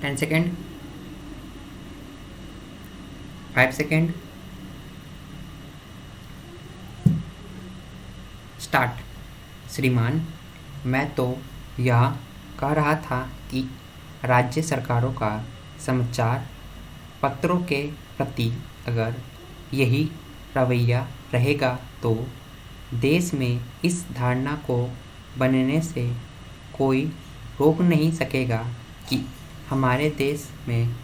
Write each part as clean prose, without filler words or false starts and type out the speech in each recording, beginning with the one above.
10 second, 5 second, start. श्रीमान, मैं तो यह कह रहा था कि राज्य सरकारों का समाचार पत्रों के प्रति अगर यही रवैया रहेगा तो देश में इस धारणा को बनने से कोई रोक नहीं सकेगा कि हमारे देश में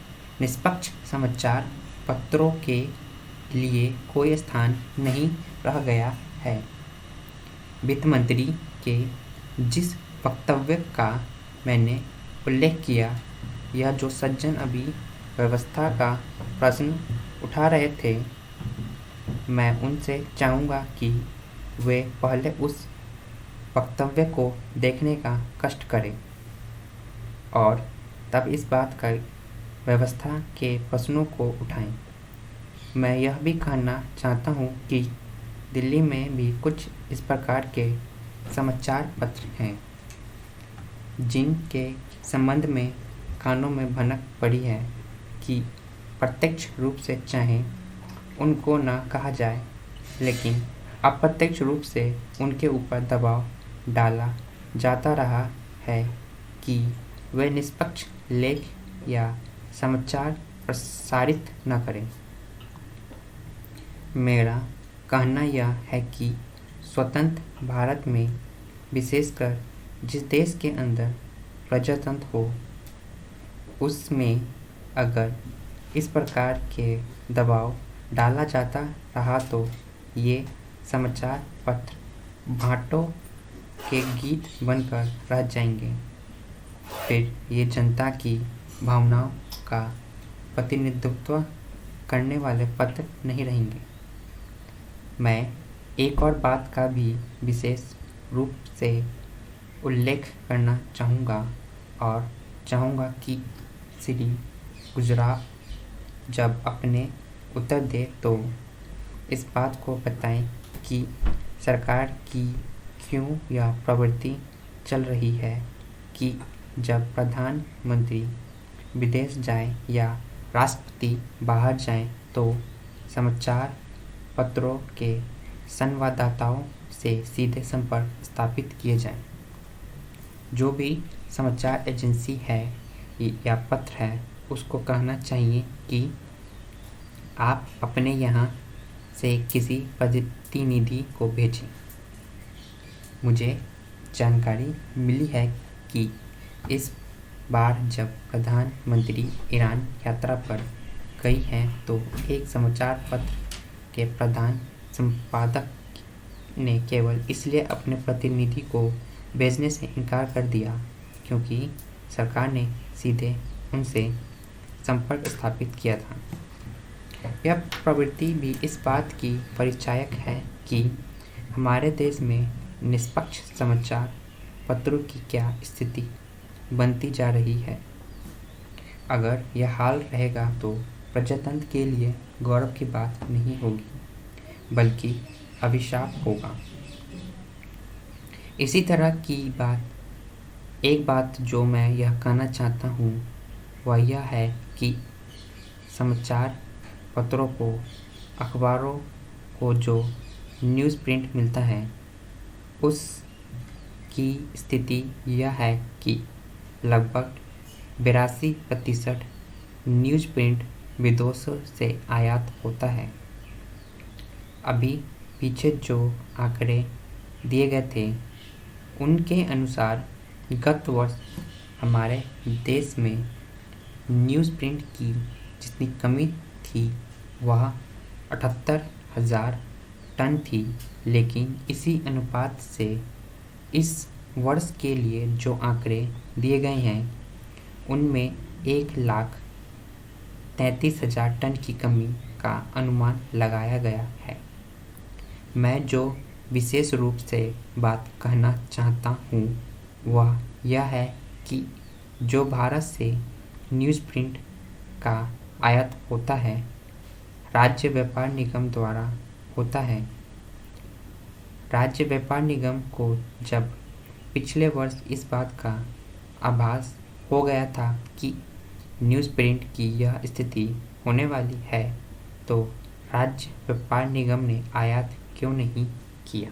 निष्पक्ष समाचार पत्रों के लिए कोई स्थान नहीं रह गया है। वित्त मंत्री के जिस वक्तव्य का मैंने उल्लेख किया, यह जो सज्जन अभी व्यवस्था का प्रश्न उठा रहे थे, मैं उनसे चाहूँगा कि वे पहले उस वक्तव्य को देखने का कष्ट करें और तब इस बात का व्यवस्था के प्रश्नों को उठाएं। मैं यह भी कहना चाहता हूँ कि दिल्ली में भी कुछ इस प्रकार के समाचार पत्र हैं जिनके संबंध में कानों में भनक पड़ी है कि प्रत्यक्ष रूप से चाहे उनको न कहा जाए, लेकिन अप्रत्यक्ष रूप से उनके ऊपर दबाव डाला जाता रहा है कि वे निष्पक्ष लेख या समाचार प्रसारित न करें। मेरा कहना यह है कि स्वतंत्र भारत में, विशेषकर जिस देश के अंदर प्रजातंत्र हो, उसमें अगर इस प्रकार के दबाव डाला जाता रहा तो ये समाचार पत्र भाटों के गीत बनकर रह जाएंगे। फिर ये जनता की भावनाओं का प्रतिनिधित्व करने वाले पत्र नहीं रहेंगे। मैं एक और बात का भी विशेष रूप से उल्लेख करना चाहूँगा और चाहूँगा कि श्री गुजराल जब अपने उत्तर दे तो इस बात को बताएं कि सरकार की क्यों यह प्रवृत्ति चल रही है कि जब प्रधानमंत्री विदेश जाए या राष्ट्रपति बाहर जाएं तो समाचार पत्रों के संवाददाताओं से सीधे संपर्क स्थापित किए जाएं। जो भी समाचार एजेंसी है या पत्र है, उसको कहना चाहिए कि आप अपने यहाँ से किसी प्रतिनिधि को भेजें। मुझे जानकारी मिली है कि इस बार जब प्रधानमंत्री ईरान यात्रा पर गई हैं तो एक समाचार पत्र के प्रधान संपादक ने केवल इसलिए अपने प्रतिनिधि को भेजने से इनकार कर दिया क्योंकि सरकार ने सीधे उनसे संपर्क स्थापित किया था। यह प्रवृत्ति भी इस बात की परिचायक है कि हमारे देश में निष्पक्ष समाचार पत्रों की क्या स्थिति बनती जा रही है। अगर यह हाल रहेगा तो प्रजातंत्र के लिए गौरव की बात नहीं होगी, बल्कि अभिशाप होगा। इसी तरह की एक बात जो मैं यह कहना चाहता हूँ वह यह है कि समाचार पत्रों को, अखबारों को जो न्यूज़ प्रिंट मिलता है, उसकी स्थिति यह है कि लगभग 82% न्यूज़ प्रिंट विदेशों से आयात होता है। अभी पीछे जो आंकड़े दिए गए थे, उनके अनुसार गत वर्ष हमारे देश में न्यूज़ प्रिंट की जितनी कमी थी वह 78,000 टन थी, लेकिन इसी अनुपात से इस वर्ष के लिए जो आंकड़े दिए गए हैं उनमें 1,33,000 टन की कमी का अनुमान लगाया गया है। मैं जो विशेष रूप से बात कहना चाहता हूँ वह यह है कि जो भारत से न्यूज़ प्रिंट का आयात होता है, राज्य व्यापार निगम द्वारा होता है। राज्य व्यापार निगम को जब पिछले वर्ष इस बात का आभास हो गया था कि न्यूज़ प्रिंट की यह स्थिति होने वाली है तो राज्य व्यापार निगम ने आयात क्यों नहीं किया।